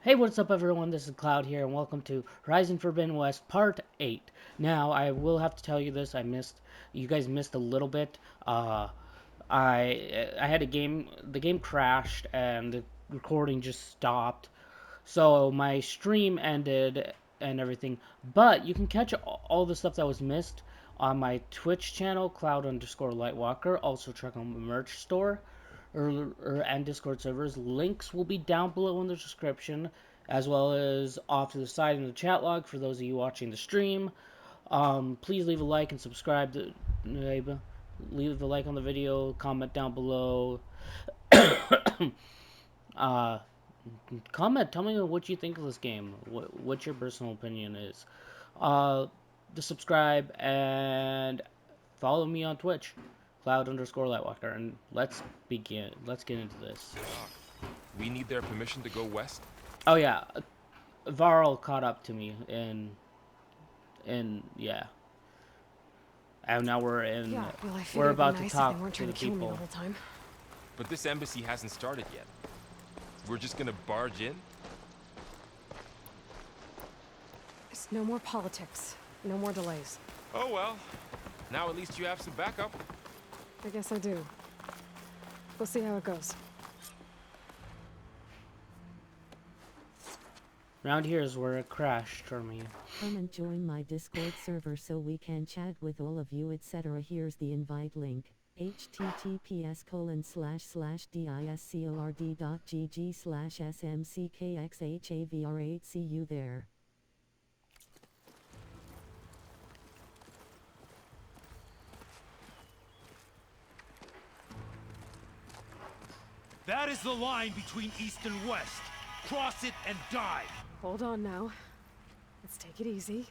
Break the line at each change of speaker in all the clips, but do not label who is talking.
Hey, what's up, everyone? This is Cloud here, and welcome to Horizon Forbidden West Part 8. Now, I will have to tell you this: you guys missed a little bit. I had the game crashed, and the recording just stopped. So my stream ended and everything. But you can catch all the stuff that was missed on my Twitch channel, Cloud_Lightwalker. Also check on the merch store and Discord servers. Links will be down below in the description, as well as off to the side in the chat log for those of you watching the stream. Please leave a like and subscribe. Leave a like on the video. Comment down below. uh, Comment. Tell me what you think of this game. What your personal opinion is. Uh, to subscribe and follow me on Twitch, Cloud_Lightwalker, and let's begin. Let's get into this.
We need their permission to go west?
Oh yeah, Varl caught up to me, and yeah, and now we're in.
Yeah, well, I
We're
figured it'd be
about to
nice if they
talk
weren't
to
trying
the
to kill me the
people.
whole time.
But this embassy hasn't started yet. We're just gonna barge in?
It's no more politics. No more delays.
Oh well. Now at least you have some backup.
I guess I do. We'll see how it goes.
Around here is where it crashed for me.
Come and join my Discord server so we can chat with all of you, etc. Here's the invite link: https://discord.gg/smckxhavr8. See you there.
That is the line between East and West. Cross it and die.
Hold on now. Let's take it easy.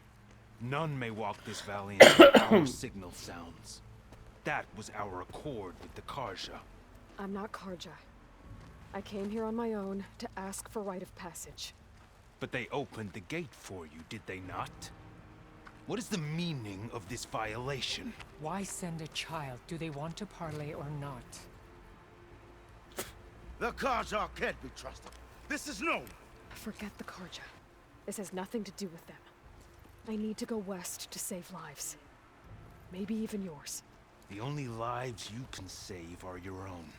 None may walk this valley until our signal sounds. That was our accord with the Karja.
I'm not Karja. I came here on my own to ask for rite of passage.
But they opened the gate for you, did they not? What is the meaning of this violation?
Why send a child? Do they want to parley or not?
The Karja can't be trusted. This is known.
Forget the Karja. This has nothing to do with them. I need to go west to save lives. Maybe even yours.
The only lives you can save are your own.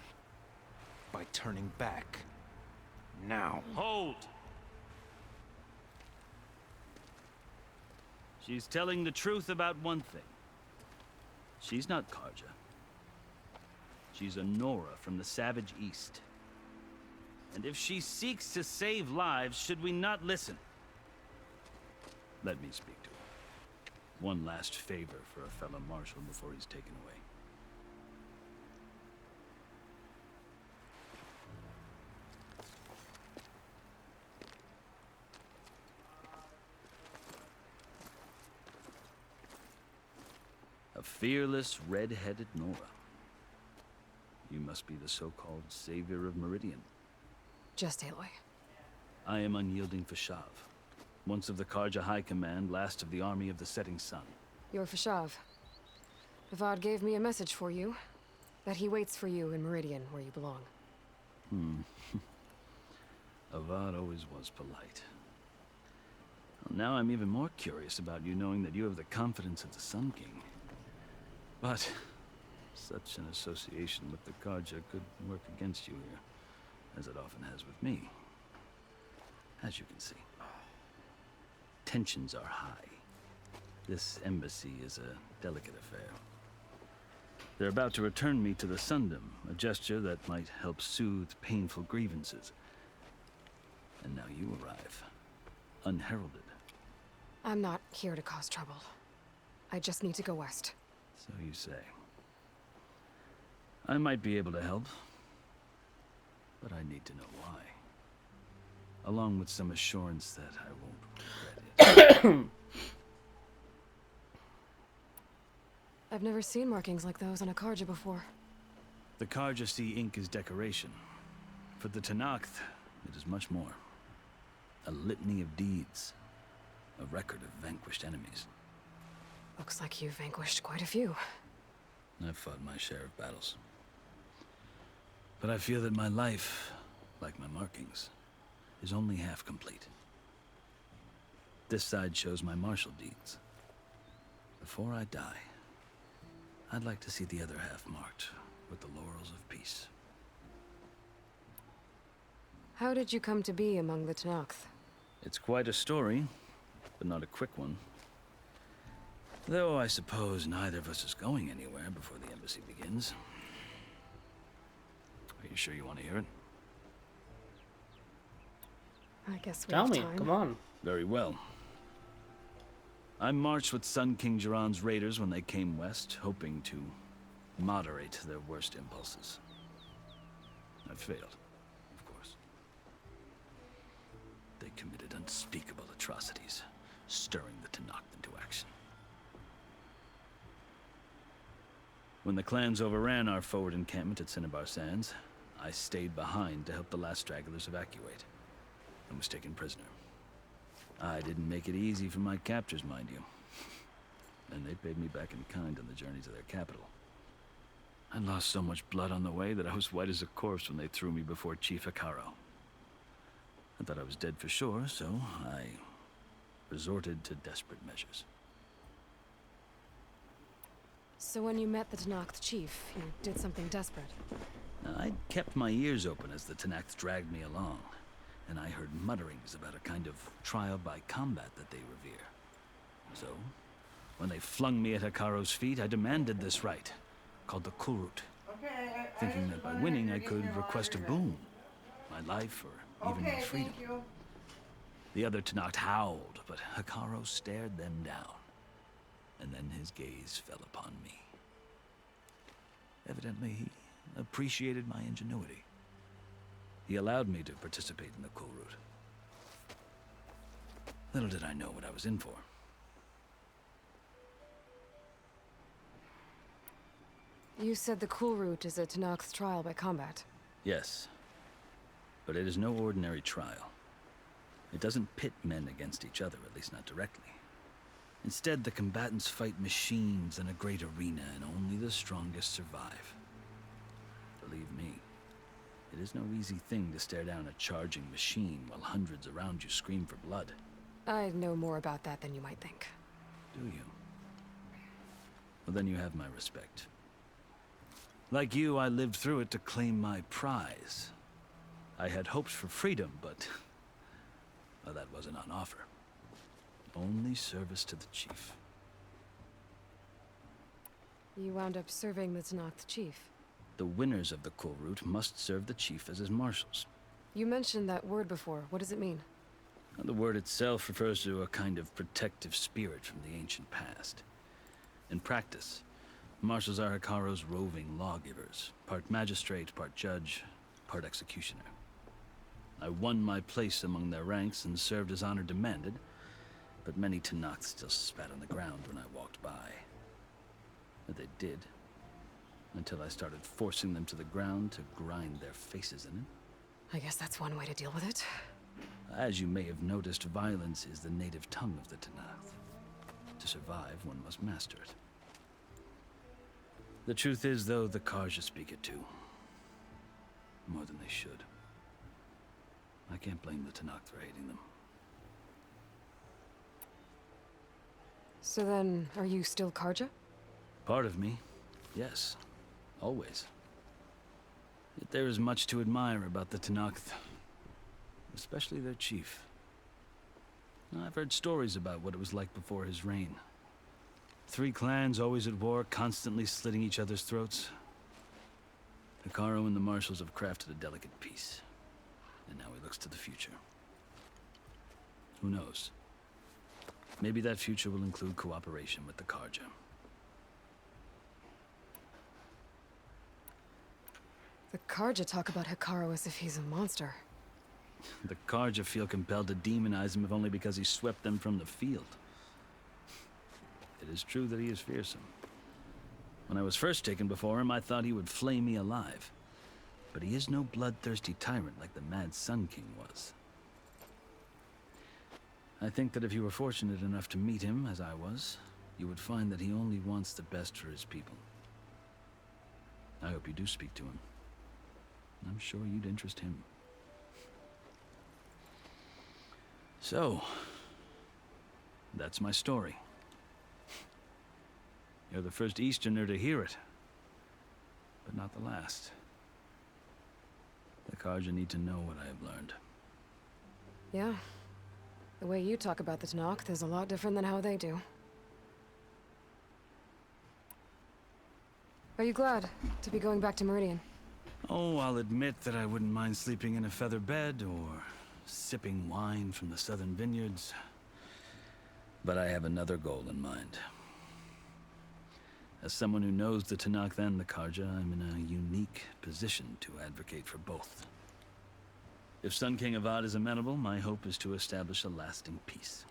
By turning back. Now.
Hold! She's telling the truth about one thing. She's not Karja. She's a Nora from the Savage East. And if she seeks to save lives, should we not listen? Let me speak to her. One last favor for a fellow marshal before he's taken away. A fearless, red-headed Nora. You must be the so-called savior of Meridian.
Just Aloy.
I am unyielding Fashav, once of the Karja High Command, last of the army of the Setting Sun.
You're Fashav. Avad gave me a message for you. That he waits for you in Meridian, where you belong.
Avad always was polite. Well, now I'm even more curious about you, knowing that you have the confidence of the Sun King. But such an association with the Karja could work against you here, as it often has with me. As you can see, tensions are high. This embassy is a delicate affair. They're about to return me to the Sundom, a gesture that might help soothe painful grievances. And now you arrive, unheralded.
I'm not here to cause trouble. I just need to go west.
So you say. I might be able to help, but I need to know why. Along with some assurance that I won't regret it.
I've never seen markings like those on a Karja before.
The Karja see ink as decoration. For the tennacth, it is much more. A litany of deeds. A record of vanquished enemies.
Looks like you've vanquished quite a few.
I've fought my share of battles. But I feel that my life, like my markings, is only half complete. This side shows my martial deeds. Before I die, I'd like to see the other half marked with the laurels of peace.
How did you come to be among the tennacth?
It's quite a story, but not a quick one. Though I suppose neither of us is going anywhere before the embassy begins. Are you sure you want to hear it?
I guess we
Tell
have
me,
time.
come on.
Very well. I marched with Sun King Jiran's raiders when they came west, hoping to moderate their worst impulses. I failed, of course. They committed unspeakable atrocities, stirring the tennacth into action. When the clans overran our forward encampment at Cinnabar Sands, I stayed behind to help the last stragglers evacuate, and was taken prisoner. I didn't make it easy for my captors, mind you. And they paid me back in kind on the journey to their capital. I lost so much blood on the way that I was white as a corpse when they threw me before Chief Hikaro. I thought I was dead for sure, so I resorted to desperate measures.
So when you met the tennacth chief, you did something desperate.
Now, I'd kept my ears open as the tennacth dragged me along, and I heard mutterings about a kind of trial by combat that they revere. So, when they flung me at Hikaro's feet, I demanded this right, called the Kulrut, thinking that by winning I could request a boon, my life or even my freedom. The other tennacth howled, but Hikaro stared them down, and then his gaze fell upon me. Evidently, he appreciated my ingenuity. He allowed me to participate in the Kulrut. Little did I know what I was in for.
You said the Kulrut is a tennacth trial by combat.
Yes, but it is no ordinary trial. It doesn't pit men against each other, at least not directly. Instead, the combatants fight machines in a great arena, and only the strongest survive. Believe me, it is no easy thing to stare down a charging machine while hundreds around you scream for blood.
I know more about that than you might think.
Do you? Well, then you have my respect. Like you, I lived through it to claim my prize. I had hopes for freedom, but well, that wasn't on offer. Only service to the chief.
You wound up serving the tennacth chief.
The winners of the Kulrut must serve the chief as his marshals.
You mentioned that word before. What does it mean?
The word itself refers to a kind of protective spirit from the ancient past. In practice, marshals are Hikaro's roving lawgivers, part magistrate, part judge, part executioner. I won my place among their ranks and served as honor demanded, but many tennacth still spat on the ground when I walked by. But they did, until I started forcing them to the ground to grind their faces in it.
I guess that's one way to deal with it.
As you may have noticed, violence is the native tongue of the tennacth. To survive, one must master it. The truth is, though, the Karja speak it too. More than they should. I can't blame the tennacth for hating them.
So then, are you still Karja?
Part of me, yes. Always. Yet there is much to admire about the tennacth. Especially their chief. I've heard stories about what it was like before his reign. 3 clans always at war, constantly slitting each other's throats. Hikaro and the marshals have crafted a delicate peace. And now he looks to the future. Who knows? Maybe that future will include cooperation with the Karja.
The Karja talk about Hikaro as if he's a monster.
The Karja feel compelled to demonize him if only because he swept them from the field. It is true that he is fearsome. When I was first taken before him, I thought he would flay me alive. But he is no bloodthirsty tyrant like the Mad Sun King was. I think that if you were fortunate enough to meet him, as I was, you would find that he only wants the best for his people. I hope you do speak to him. I'm sure you'd interest him. So, that's my story. You're the first Easterner to hear it, but not the last. The Karja need to know what I have learned.
Yeah. The way you talk about the tennacth is a lot different than how they do. Are you glad to be going back to Meridian?
Oh, I'll admit that I wouldn't mind sleeping in a feather bed or sipping wine from the southern vineyards. But I have another goal in mind. As someone who knows the tennacth and the Karja, I'm in a unique position to advocate for both. If Sun King Avad is amenable, my hope is to establish a lasting peace.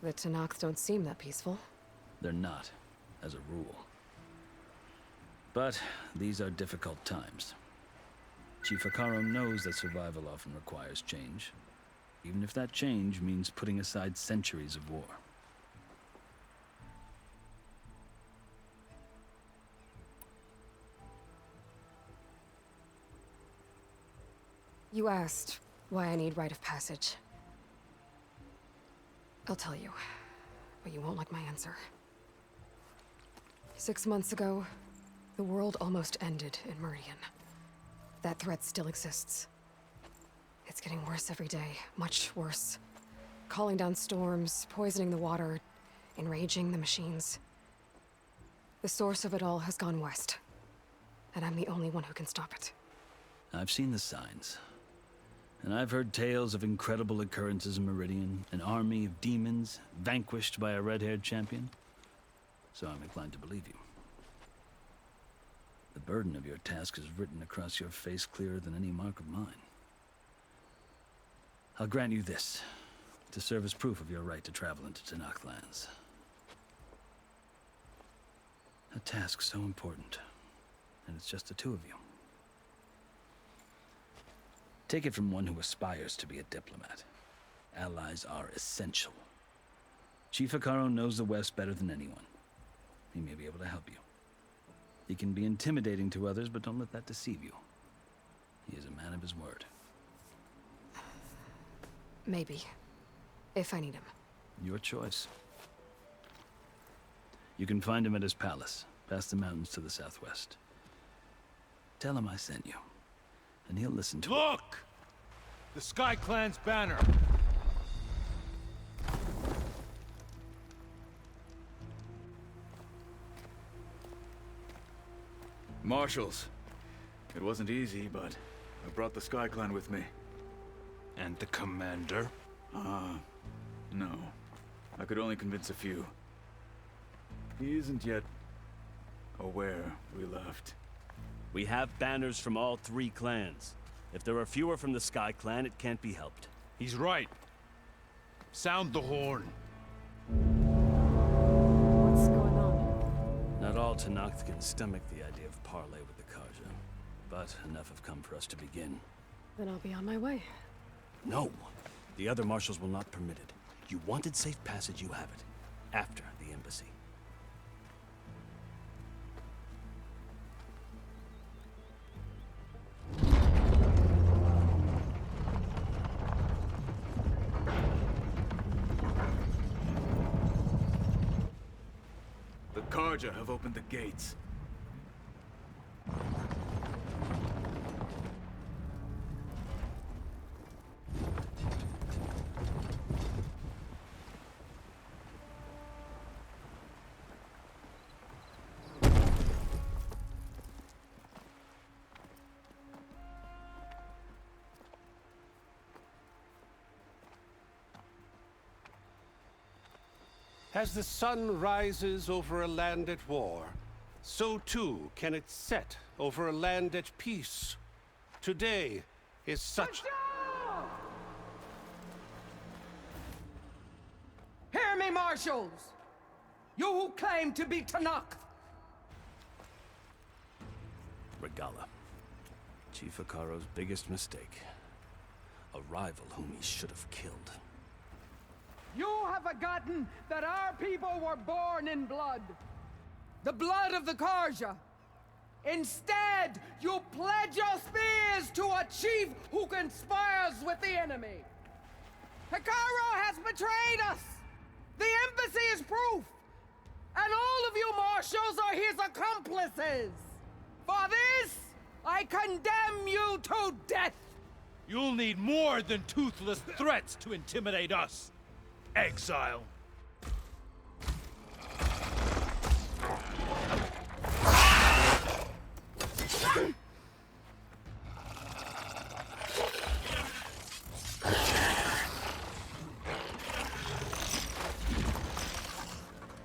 The tennacth don't seem that peaceful.
They're not, as a rule. But these are difficult times. Chief Akaro knows that survival often requires change, even if that change means putting aside centuries of war.
You asked why I need rite of passage. I'll tell you, but you won't like my answer. 6 months ago, the world almost ended in Meridian. That threat still exists. It's getting worse every day, much worse. Calling down storms, poisoning the water, enraging the machines. The source of it all has gone west, and I'm the only one who can stop it.
I've seen the signs. And I've heard tales of incredible occurrences in Meridian, an army of demons vanquished by a red-haired champion. So I'm inclined to believe you. The burden of your task is written across your face clearer than any mark of mine. I'll grant you this, to serve as proof of your right to travel into Tennacth lands. A task so important, and it's just the two of you. Take it from one who aspires to be a diplomat. Allies are essential. Chief Akaro knows the West better than anyone. He may be able to help you. He can be intimidating to others, but don't let that deceive you. He is a man of his word.
Maybe. If I need him.
Your choice. You can find him at his palace, past the mountains to the southwest. Tell him I sent you, and he'll listen to it.
Look! The Sky Clan's banner!
Marshals. It wasn't easy, but I brought the Sky Clan with me.
And the commander?
No. I could only convince a few. He isn't yet aware we left.
We have banners from all 3 clans. If there are fewer from the Sky Clan, it can't be helped.
He's right. Sound the horn.
What's going on?
Not all Tennacth can stomach the idea of parley with the Karja, but enough have come for us to begin.
Then I'll be on my way.
No! The other marshals will not permit it. You wanted safe passage, you have it. After the embassy.
The Karja have opened the gates.
As the sun rises over a land at war, so too can it set over a land at peace. Today is such...
Hear me, marshals! You who claim to be tennacth!
Regala. Chief Akaro's biggest mistake. A rival whom he should have killed.
You have forgotten that our people were born in blood. The blood of the Karja. Instead, you pledge your spears to a chief who conspires with the enemy. Hikaru has betrayed us! The embassy is proof! And all of you marshals are his accomplices! For this, I condemn you to death!
You'll need more than toothless threats to intimidate us. Exile.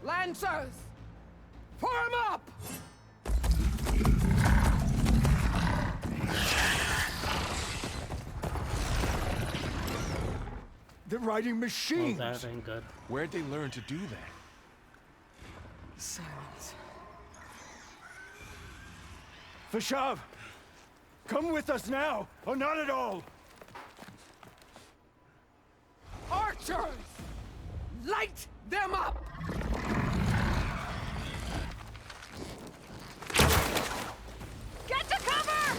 Lancers! Form up!
They're riding
Well,
machines.
that ain't good.
Where'd they learn to do that?
Silence.
Vashav, come with us now, or not at all.
Archers! Light them up!
Get to cover!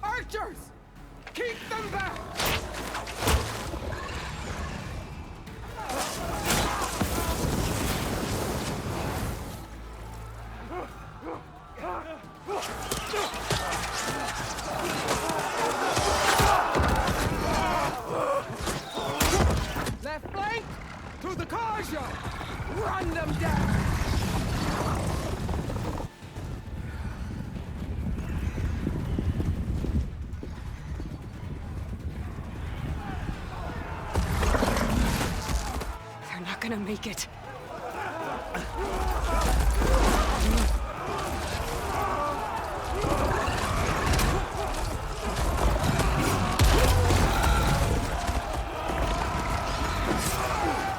Archers! Keep them back! Left flank! To the Karja! Run them down!
They're not gonna make it.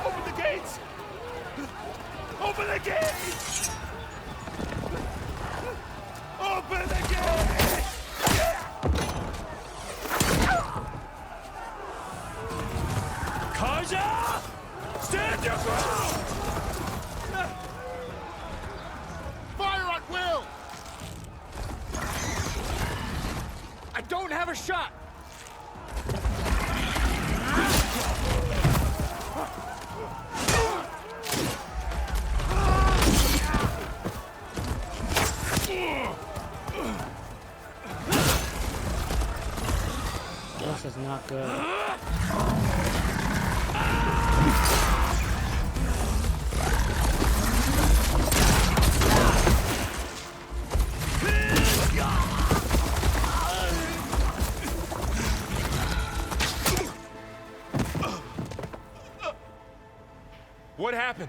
Open the gates! Open the gates! Open the gates! Kaja! Stand your ground! Fire at will! I don't have a shot!
This is not good.
What happened?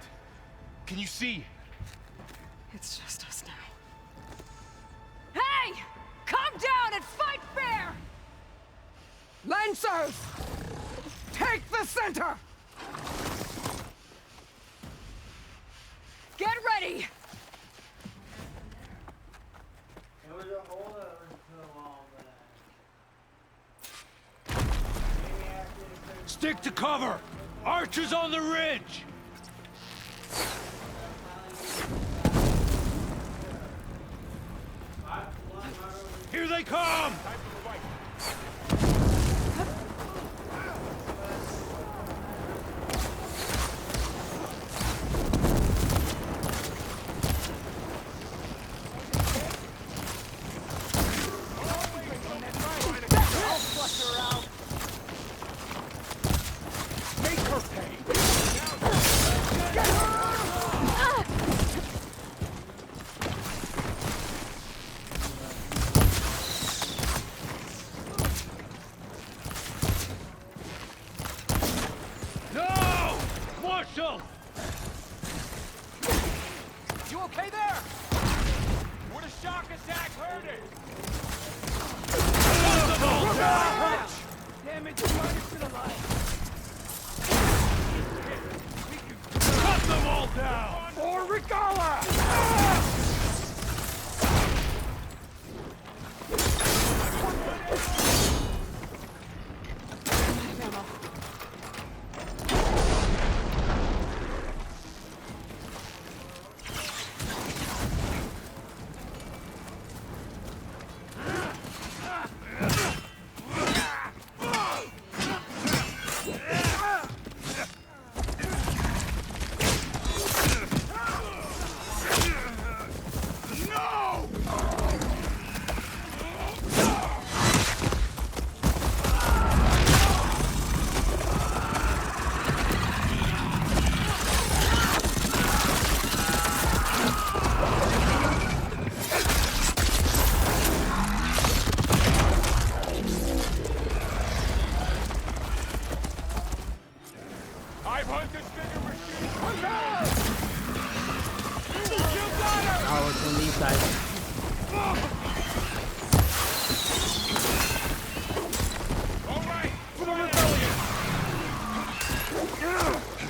Can you see?
It's just us now.
Hey! Calm down and fight fair! Lancers! Take the center! Get ready!
Stick to cover! Archers on the ridge! Here they come!
Make her pay.
No! Marshal!
You okay there? Would a shock attack hurt it?
Damn it, you brought it to the line!
Cut them all down!
For Regala!
I've hunted bigger machines.
Oh, it's one of these guys.
All right, for the rebellion.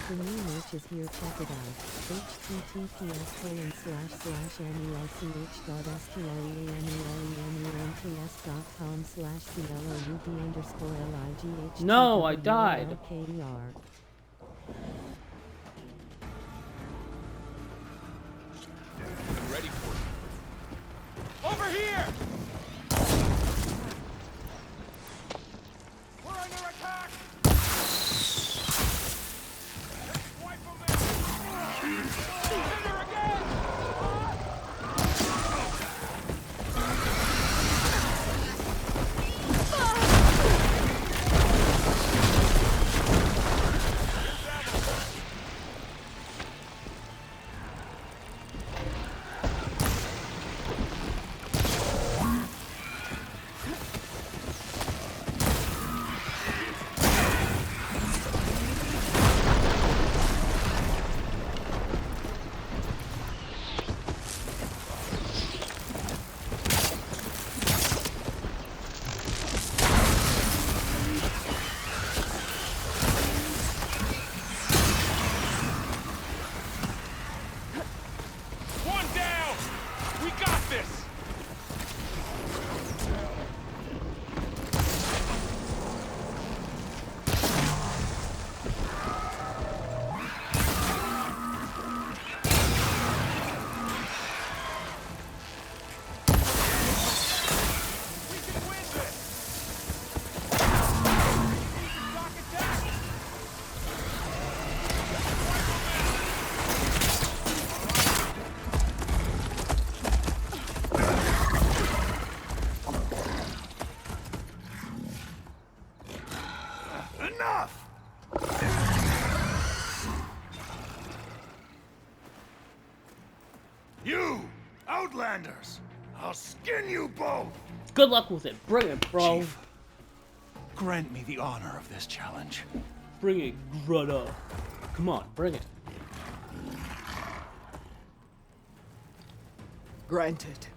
The new merch is here, check it out. https://MELCH.STREAMENTS.com/CLOUP_LIGH.
No, I died.
I'm ready for it. Over here! We're under attack! Let's wipe them out! Under again! One down! We got this! We can win this! Shock attack!
Enough! You, Outlanders! I'll skin you both!
Good luck with it. Bring it, bro.
Chief, grant me the honor of this challenge.
Bring it, Grudda. Come on, bring it.
Granted.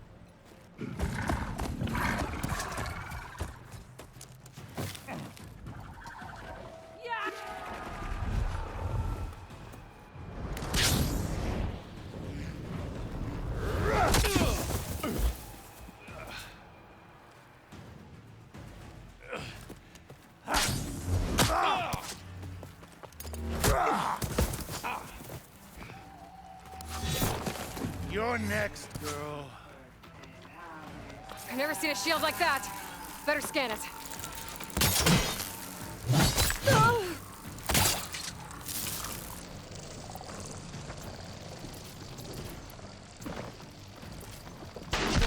You're next, girl.
I've never seen a shield like that. Better scan it.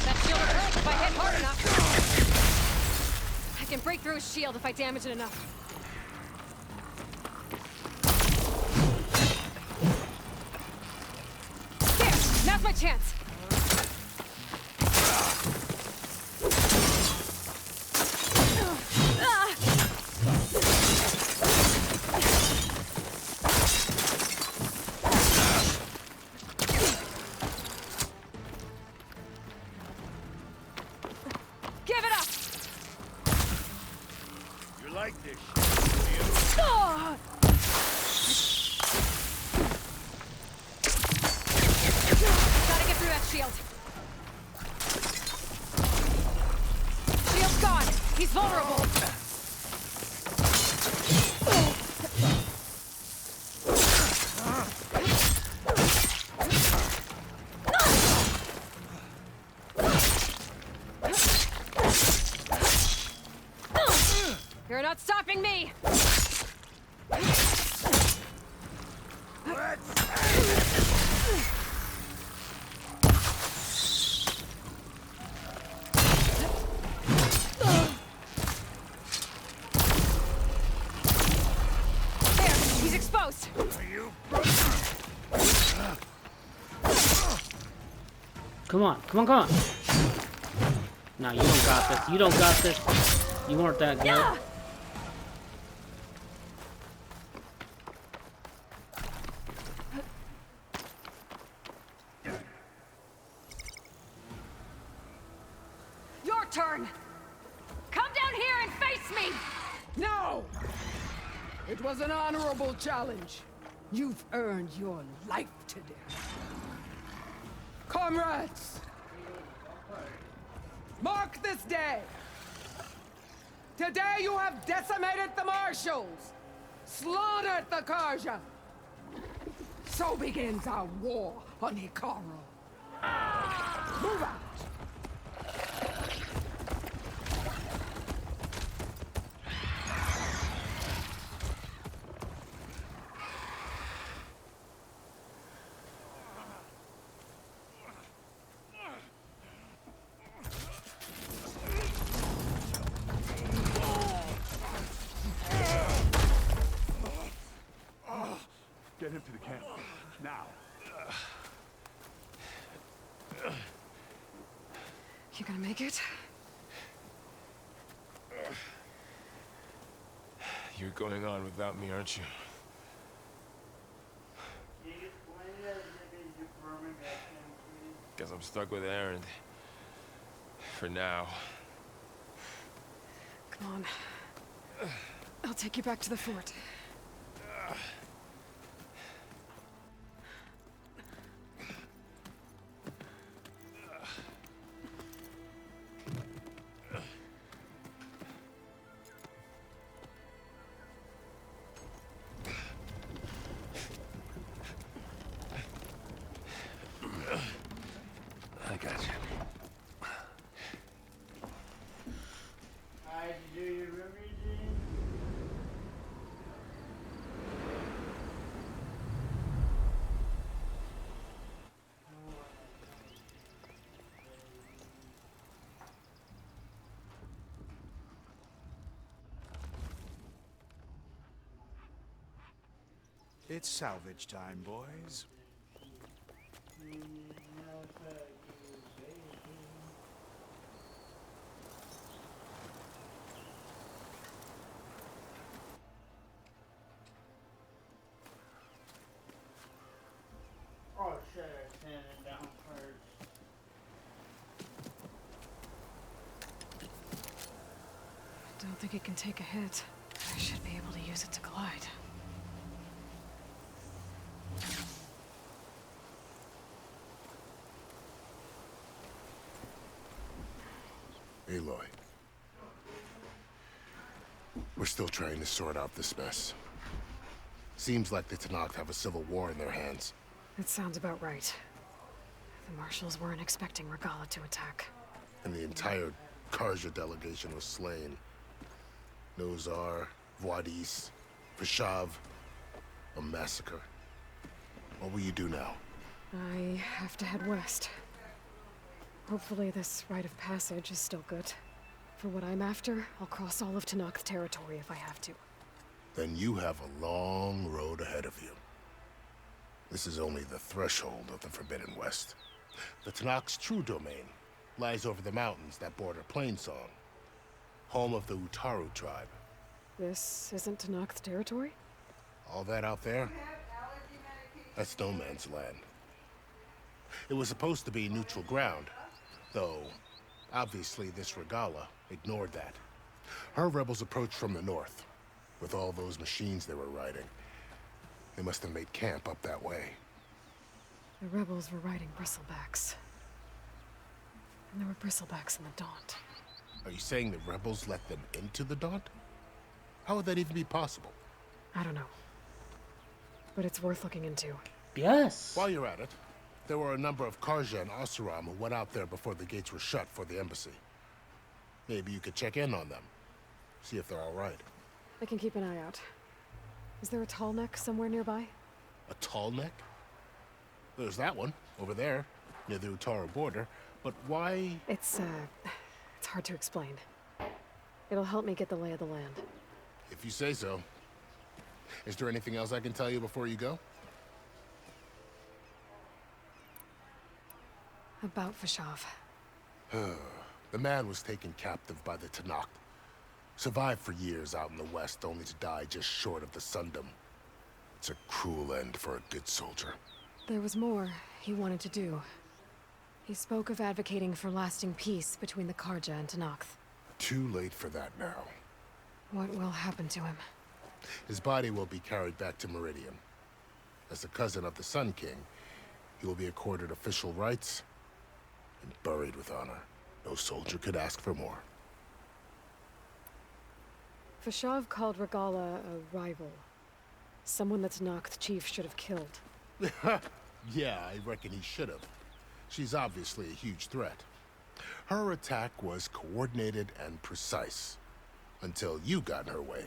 That shield will break if I hit hard enough. I can break through his shield if I damage it enough. There! Now's my chance! Give it up!
You like this
Ah! Gotta get through that shield. Shield's gone. He's vulnerable. You're not stopping me. There, he's exposed.
Come on, come on, come on. No, you don't got this. You don't got this. You weren't that good.
me? No! It was an honorable challenge. You've earned your life today. Comrades! Mark this day! Today you have decimated the marshals, slaughtered the Karja. So begins our war on Hikaru. Move out!
Get him to the camp. Now.
You gonna make it?
You're going on without me, aren't you? Guess I'm stuck with Aaron. For now.
Come on. I'll take you back to the fort.
I got you.
How'd you do your everything?
It's salvage time, boys.
Oh shit, I sent it down first.
Don't think it can take a hit. I should be able to use it to glide.
Aloy. We're still trying to sort out this mess. Seems like the tennacth have a civil war in their hands.
That sounds about right. The marshals weren't expecting Regala to attack.
And the entire Karja delegation was slain. Nozar, Voidis, Vashav. A massacre. What will you do now?
I have to head west. Hopefully this rite of passage is still good. For what I'm after, I'll cross all of tennacth territory if I have to.
Then you have a long road ahead of you. This is only the threshold of the Forbidden West. The tennacth's true domain lies over the mountains that border Plainsong, home of the Utaru tribe.
This isn't tennacth territory?
All that out there? That's no man's land. It was supposed to be neutral ground, though obviously this Regala ignored that. Her rebels approached from the north, with all those machines they were riding. They must have made camp up that way.
The rebels were riding bristlebacks. And there were bristlebacks in the Daunt.
Are you saying the rebels let them into the Daunt? How would that even be possible?
I don't know. But it's worth looking into.
Yes.
While you're at it, there were a number of Karja and Oseram who went out there before the gates were shut for the embassy. Maybe you could check in on them. See if they're all right.
I can keep an eye out. Is there a tall neck somewhere nearby?
A tall neck? There's that one, over there, near the Utaru border. But why?
It's hard to explain. It'll help me get the lay of the land.
If you say so. Is there anything else I can tell you before you go?
About Vashav.
The man was taken captive by the tennacth. Survived for years out in the west, only to die just short of the Sundom. It's a cruel end for a good soldier.
There was more he wanted to do. He spoke of advocating for lasting peace between the Karja and tennacth.
Too late for that now.
What will happen to him?
His body will be carried back to Meridian. As a cousin of the Sun King, he will be accorded official rights and buried with honor. No soldier could ask for more.
Fashav called Regala a rival. Someone that tennacth chief should have killed.
Yeah, I reckon he should have. She's obviously a huge threat. Her attack was coordinated and precise. Until you got in her way,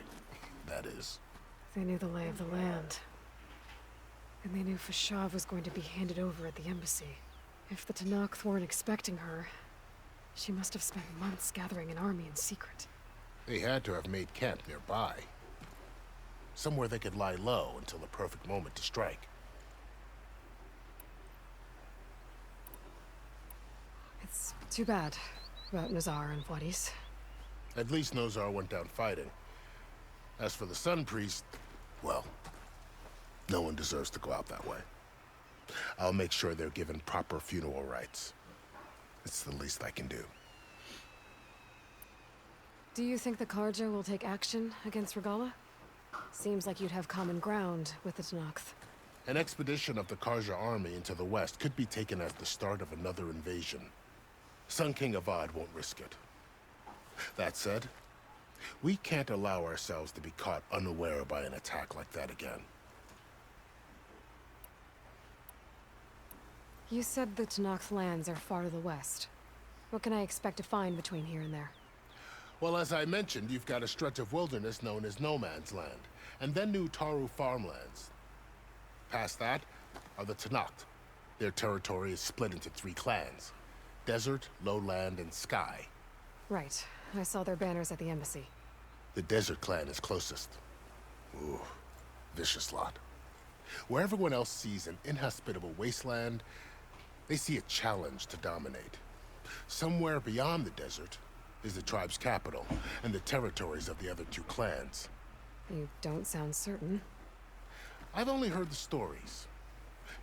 that is.
They knew the lay of the land. And they knew Fashav was going to be handed over at the embassy. If the tennacth weren't expecting her, she must have spent months gathering an army in secret.
They had to have made camp nearby. Somewhere they could lie low until the perfect moment to strike.
It's too bad about Nazar and Wadis.
At least Nozar went down fighting. As for the Sun Priest, well, no one deserves to go out that way. I'll make sure they're given proper funeral rites. It's the least I can do.
Do you think the Karja will take action against Regala? Seems like you'd have common ground with the tennacth.
An expedition of the Karja army into the west could be taken as the start of another invasion. Sun King Avad won't risk it. That said, we can't allow ourselves to be caught unaware by an attack like that again.
You said the tennacth lands are far to the west. What can I expect to find between here and there?
Well, as I mentioned, you've got a stretch of wilderness known as No Man's Land, and then new Taru farmlands. Past that are the tennacth. Their territory is split into 3 clans: Desert, Lowland, and Sky.
Right. I saw their banners at the embassy.
The Desert clan is closest. Ooh, vicious lot. Where everyone else sees an inhospitable wasteland, they see a challenge to dominate. Somewhere beyond the desert is the tribe's capital and the territories of the other 2 clans.
You don't sound certain.
I've only heard the stories.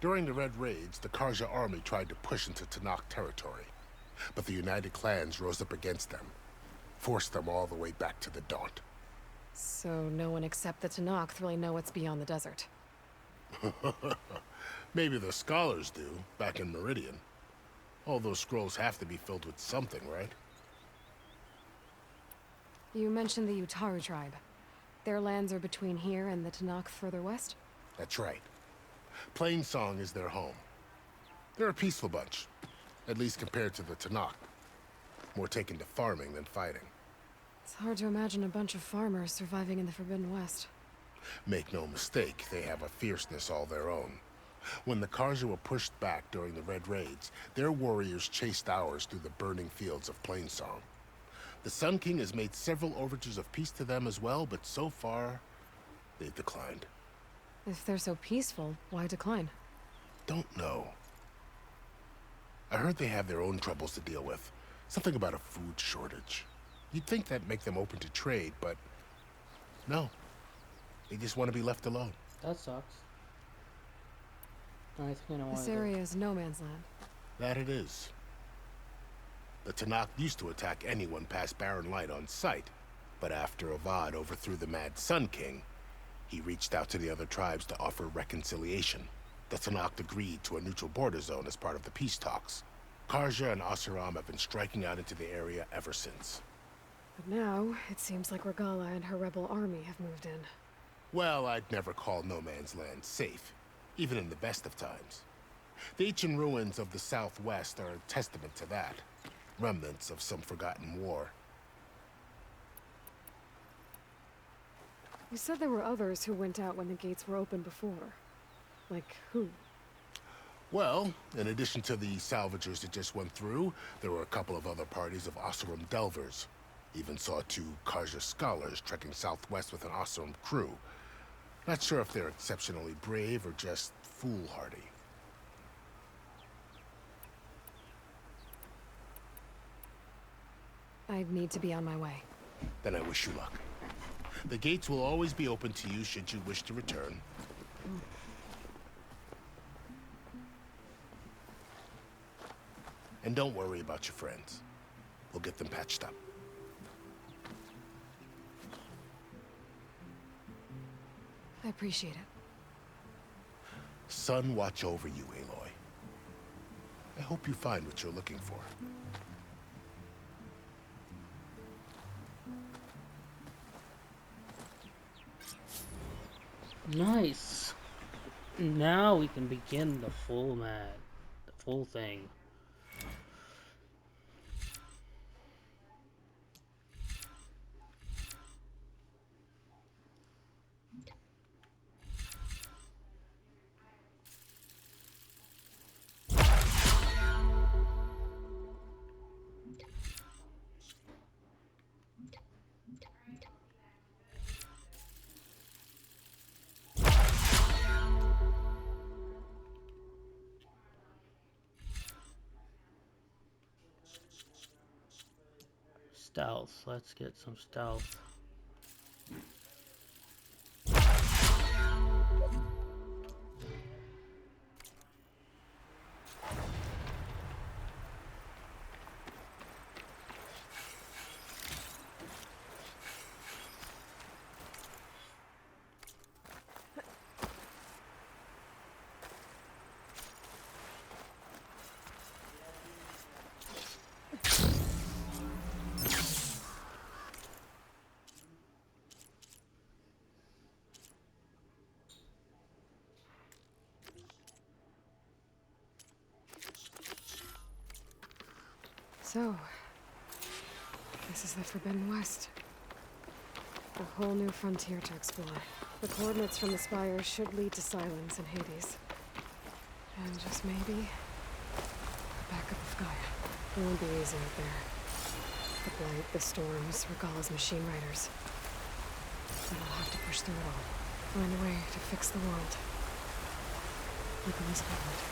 During the Red Raids, the Karja army tried to push into tennacth territory, but the United Clans rose up against them, forced them all the way back to the Daunt.
So no one except the tennacth really know what's beyond the desert.
Maybe the scholars do, back in Meridian. All those scrolls have to be filled with something, right?
You mentioned the Utaru tribe. Their lands are between here and the tennacth further west?
That's right. Plainsong is their home. They're a peaceful bunch, at least compared to the tennacth. More taken to farming than fighting.
It's hard to imagine a bunch of farmers surviving in the Forbidden West.
Make no mistake, they have a fierceness all their own. When the Karja were pushed back during the Red Raids, their warriors chased ours through the burning fields of Plainsong. The Sun King has made several overtures of peace to them as well, but so far, they've declined.
If they're so peaceful, why decline?
Don't know. I heard they have their own troubles to deal with. Something about a food shortage. You'd think that'd make them open to trade, but no. They just want to be left alone.
That sucks. I think I know why.
This area is no man's land.
That it is. The tennacth used to attack anyone past Barren Light on sight, but after Avad overthrew the Mad Sun King, he reached out to the other tribes to offer reconciliation. The tennacth agreed to a neutral border zone as part of the peace talks. Karja and Asuram have been striking out into the area ever since.
But now, it seems like Regala and her rebel army have moved in.
Well, I'd never call No Man's Land safe, even in the best of times. The ancient ruins of the Southwest are a testament to that. Remnants of some forgotten war.
You said there were others who went out when the gates were open before. Like who?
Well, in addition to the salvagers that just went through, there were a couple of other parties of Oseram delvers. Even saw 2 Karja scholars trekking southwest with an Oseram crew. Not sure if they're exceptionally brave or just foolhardy.
I need to be on my way.
Then I wish you luck. The gates will always be open to you should you wish to return. And don't worry about your friends. We'll get them patched up.
I appreciate it.
Sun watch over you, Aloy. I hope you find what you're looking for.
Nice. Now we can begin the full thing. Stealth. Let's get some stealth.
So, this is the Forbidden West. A whole new frontier to explore. The coordinates from the spire should lead to Silence and Hades. And just maybe, the backup of Gaia. It won't be easy out there. The blight, the storms, Regalla's machine riders. But I'll have to push through it all. Find a way to fix the world. Equally covered.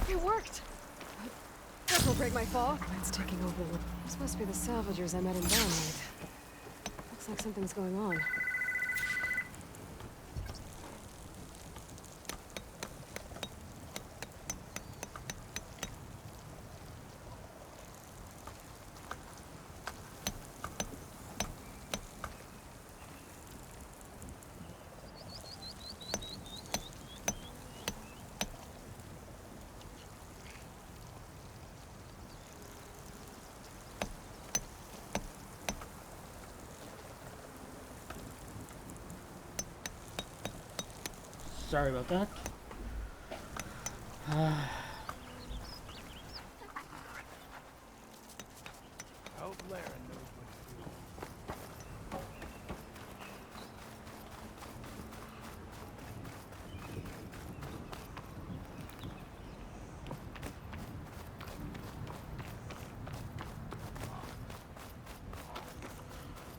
It worked! This will break my fall. It's taking over. This must be the salvagers I met in Downlight. Looks like something's going on.
Sorry about that.
Hope Laren knows what to do.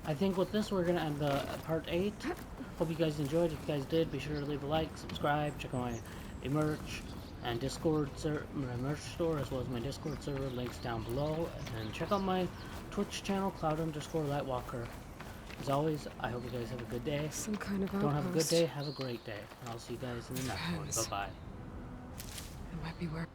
I think with this we're gonna end the part 8. Hope you guys enjoyed. If you guys did, be sure to leave a like, subscribe, check out my merch and Discord my merch store, as well as my Discord server, links down below, and check out my Twitch channel, Cloud_Lightwalker. As always, I hope you guys have a good day.
Some kind of
Don't have a good
outpost.
day, have a great day. And I'll see you guys in the next one. Bye bye.
It might be where